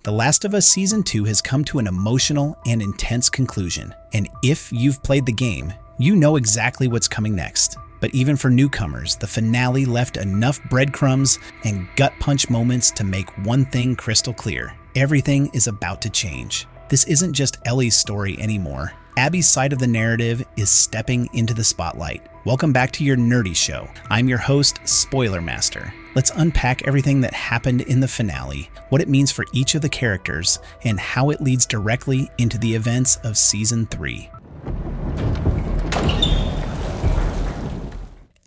The Last of Us Season 2 has come to an emotional and intense conclusion, and if you've played the game, you know exactly what's coming next. But even for newcomers, the finale left enough breadcrumbs and gut punch moments to make one thing crystal clear. Everything is about to change. This isn't just Ellie's story anymore. Abby's side of the narrative is stepping into the spotlight. Welcome back to your nerdy show. I'm your host, Spoiler Master. Let's unpack everything that happened in the finale, what it means for each of the characters, and how it leads directly into the events of Season 3.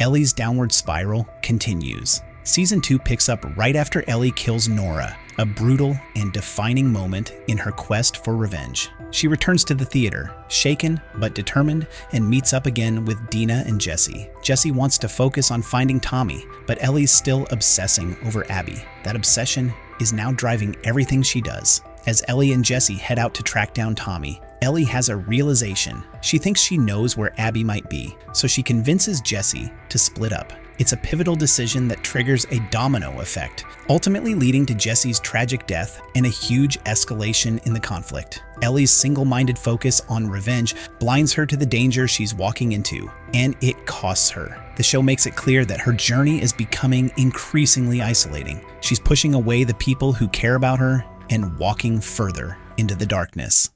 Ellie's downward spiral continues. Season 2 picks up right after Ellie kills Nora, a brutal and defining moment in her quest for revenge. She returns to the theater, shaken but determined, and meets up again with Dina and Jesse. Jesse wants to focus on finding Tommy, but Ellie's still obsessing over Abby. That obsession is now driving everything she does. As Ellie and Jesse head out to track down Tommy, Ellie has a realization. She thinks she knows where Abby might be, so she convinces Jesse to split up. It's a pivotal decision that triggers a domino effect, ultimately leading to Jesse's tragic death and a huge escalation in the conflict. Ellie's single-minded focus on revenge blinds her to the danger she's walking into, and it costs her. The show makes it clear that her journey is becoming increasingly isolating. She's pushing away the people who care about her and walking further into the darkness.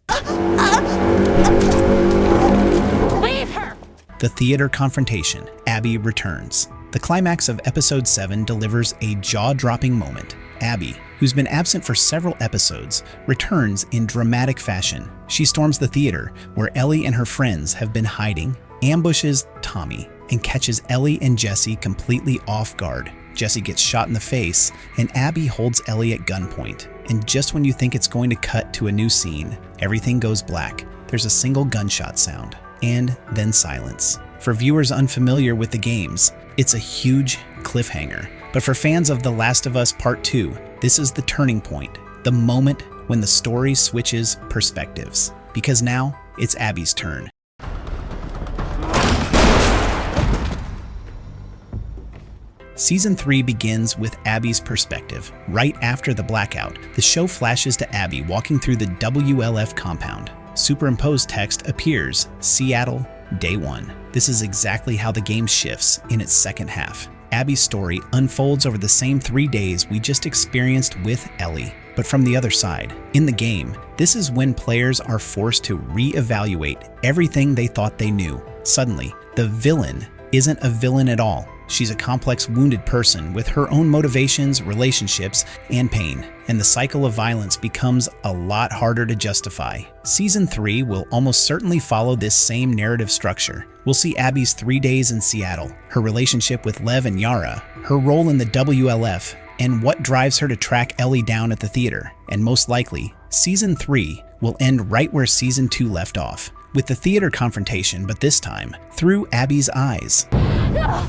Leave her! The theater confrontation. Abby returns. The climax of episode 7 delivers a jaw-dropping moment. Abby, who's been absent for several episodes, returns in dramatic fashion. She storms the theater, where Ellie and her friends have been hiding, ambushes Tommy, and catches Ellie and Jesse completely off guard. Jesse gets shot in the face, and Abby holds Ellie at gunpoint. And just when you think it's going to cut to a new scene, everything goes black. There's a single gunshot sound, and then silence. For viewers unfamiliar with the games, it's a huge cliffhanger. But for fans of The Last of Us Part 2, this is the turning point, the moment when the story switches perspectives. Because now, it's Abby's turn. Season 3 begins with Abby's perspective. Right after the blackout, the show flashes to Abby walking through the WLF compound. Superimposed text appears, Seattle, Day 1. This is exactly how the game shifts in its second half. Abby's story unfolds over the same 3 days we just experienced with Ellie, but from the other side. In the game, this is when players are forced to re-evaluate everything they thought they knew. Suddenly, the villain isn't a villain at all. She's a complex, wounded person with her own motivations, relationships, and pain, and the cycle of violence becomes a lot harder to justify. Season 3 will almost certainly follow this same narrative structure. We'll see Abby's 3 days in Seattle, her relationship with Lev and Yara, her role in the WLF, and what drives her to track Ellie down at the theater. And most likely, Season 3 will end right where Season 2 left off, with the theater confrontation, but this time, through Abby's eyes. No!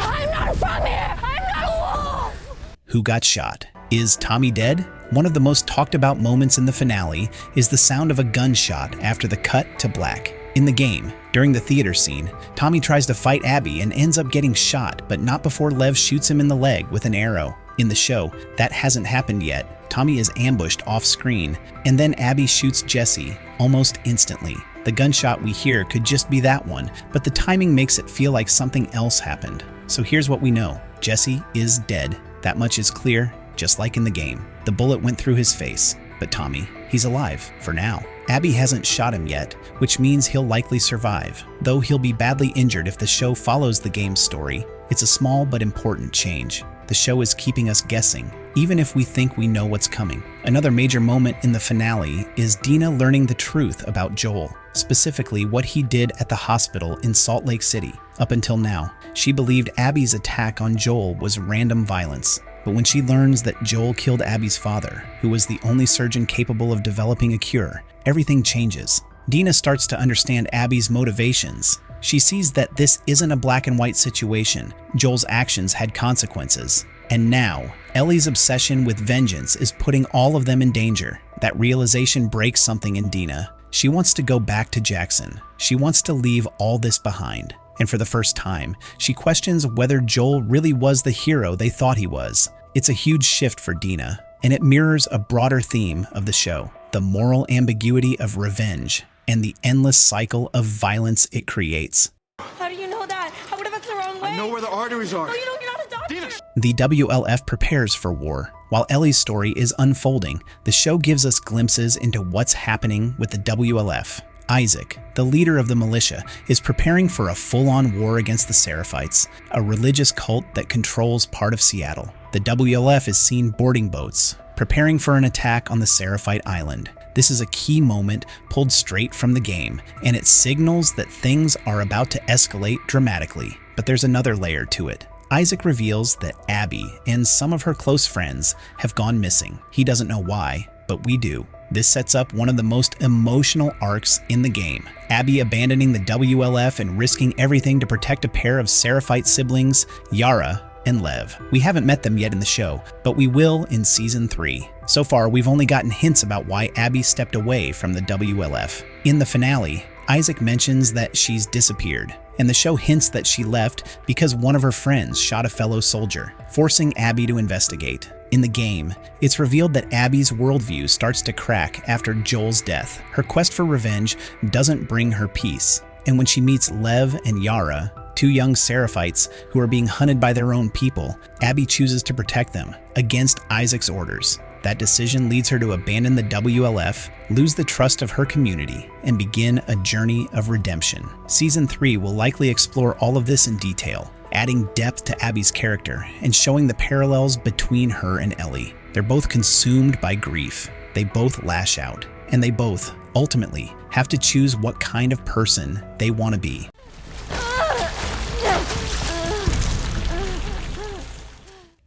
I'm not from here! I'm not a wolf! Who got shot? Is Tommy dead? One of the most talked about moments in the finale is the sound of a gunshot after the cut to black. In the game, during the theater scene, Tommy tries to fight Abby and ends up getting shot, but not before Lev shoots him in the leg with an arrow. In the show, that hasn't happened yet. Tommy is ambushed off screen, and then Abby shoots Jesse almost instantly. The gunshot we hear could just be that one, but the timing makes it feel like something else happened. So here's what we know. Jesse is dead. That much is clear, just like in the game. The bullet went through his face, but Tommy, he's alive, for now. Abby hasn't shot him yet, which means he'll likely survive. Though he'll be badly injured if the show follows the game's story, it's a small but important change. The show is keeping us guessing, even if we think we know what's coming. Another major moment in the finale is Dina learning the truth about Joel, specifically what he did at the hospital in Salt Lake City. Up until now, she believed Abby's attack on Joel was random violence. But when she learns that Joel killed Abby's father, who was the only surgeon capable of developing a cure, everything changes. Dina starts to understand Abby's motivations. She sees that this isn't a black and white situation. Joel's actions had consequences. And now, Ellie's obsession with vengeance is putting all of them in danger. That realization breaks something in Dina. She wants to go back to Jackson. She wants to leave all this behind. And for the first time, she questions whether Joel really was the hero they thought he was. It's a huge shift for Dina, and it mirrors a broader theme of the show: the moral ambiguity of revenge and the endless cycle of violence it creates. How do you know that? What if it's the wrong way? I know where the arteries are. No, you don't. You're not a doctor. Dina, The WLF prepares for war. While Ellie's story is unfolding, the show gives us glimpses into what's happening with the WLF. Isaac, the leader of the militia, is preparing for a full-on war against the Seraphites, a religious cult that controls part of Seattle. The WLF is seen boarding boats, preparing for an attack on the Seraphite island. This is a key moment pulled straight from the game, and it signals that things are about to escalate dramatically. But there's another layer to it. Isaac reveals that Abby and some of her close friends have gone missing. He doesn't know why, but we do. This sets up one of the most emotional arcs in the game. Abby abandoning the WLF and risking everything to protect a pair of Seraphite siblings, Yara and Lev. We haven't met them yet in the show, but we will in Season 3. So far, we've only gotten hints about why Abby stepped away from the WLF. In the finale, Isaac mentions that she's disappeared, and the show hints that she left because one of her friends shot a fellow soldier, forcing Abby to investigate. In the game, it's revealed that Abby's worldview starts to crack after Joel's death. Her quest for revenge doesn't bring her peace, and when she meets Lev and Yara, two young Seraphites who are being hunted by their own people, Abby chooses to protect them against Isaac's orders. That decision leads her to abandon the WLF, lose the trust of her community, and begin a journey of redemption. Season 3 will likely explore all of this in detail, adding depth to Abby's character and showing the parallels between her and Ellie. They're both consumed by grief, they both lash out, and they both, ultimately, have to choose what kind of person they want to be.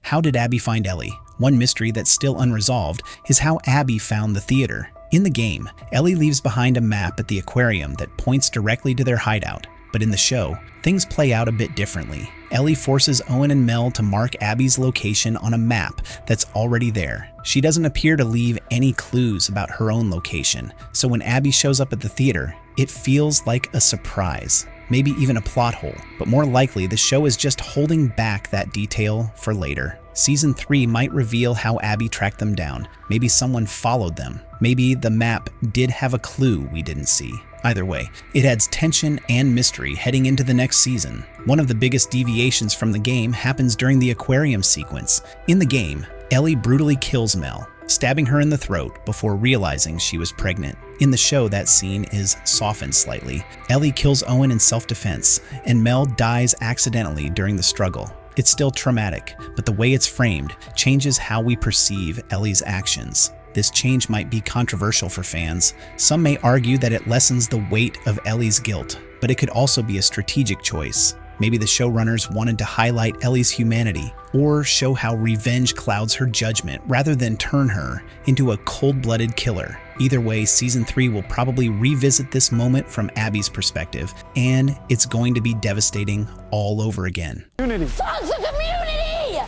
How did Abby find Ellie? One mystery that's still unresolved is how Abby found the theater. In the game, Ellie leaves behind a map at the aquarium that points directly to their hideout, but in the show, things play out a bit differently. Ellie forces Owen and Mel to mark Abby's location on a map that's already there. She doesn't appear to leave any clues about her own location, so when Abby shows up at the theater, it feels like a surprise. Maybe even a plot hole, but more likely the show is just holding back that detail for later. Season 3 might reveal how Abby tracked them down. Maybe someone followed them. Maybe the map did have a clue we didn't see. Either way, it adds tension and mystery heading into the next season. One of the biggest deviations from the game happens during the aquarium sequence. In the game, Ellie brutally kills Mel, stabbing her in the throat before realizing she was pregnant. In the show, that scene is softened slightly. Ellie kills Owen in self-defense, and Mel dies accidentally during the struggle. It's still traumatic, but the way it's framed changes how we perceive Ellie's actions. This change might be controversial for fans. Some may argue that it lessens the weight of Ellie's guilt, but it could also be a strategic choice. Maybe the showrunners wanted to highlight Ellie's humanity, or show how revenge clouds her judgment rather than turn her into a cold-blooded killer. Either way, Season 3 will probably revisit this moment from Abby's perspective, and it's going to be devastating all over again. Toxic community!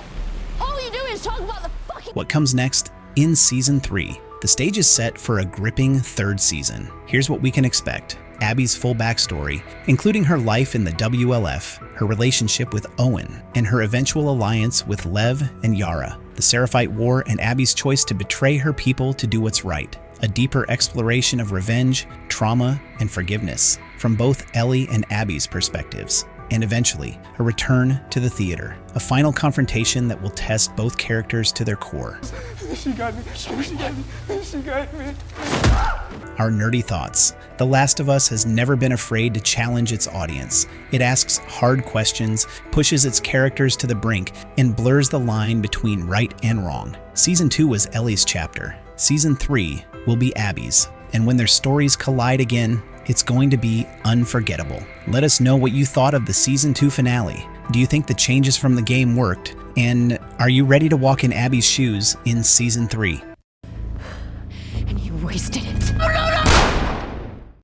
All you do is talk about the fucking... What comes next? In Season 3, the stage is set for a gripping third season. Here's what we can expect. Abby's full backstory, including her life in the WLF, her relationship with Owen, and her eventual alliance with Lev and Yara, the Seraphite War, and Abby's choice to betray her people to do what's right. A deeper exploration of revenge, trauma, and forgiveness from both Ellie and Abby's perspectives. And eventually, a return to the theater. A final confrontation that will test both characters to their core. she got me. She got me. Our nerdy thoughts. The Last of Us has never been afraid to challenge its audience. It asks hard questions, pushes its characters to the brink, and blurs the line between right and wrong. Season 2 was Ellie's chapter. Season 3 will be Abby's. And when their stories collide again, it's going to be unforgettable. Let us know what you thought of the Season 2 finale. Do you think the changes from the game worked? And are you ready to walk in Abby's shoes in Season 3?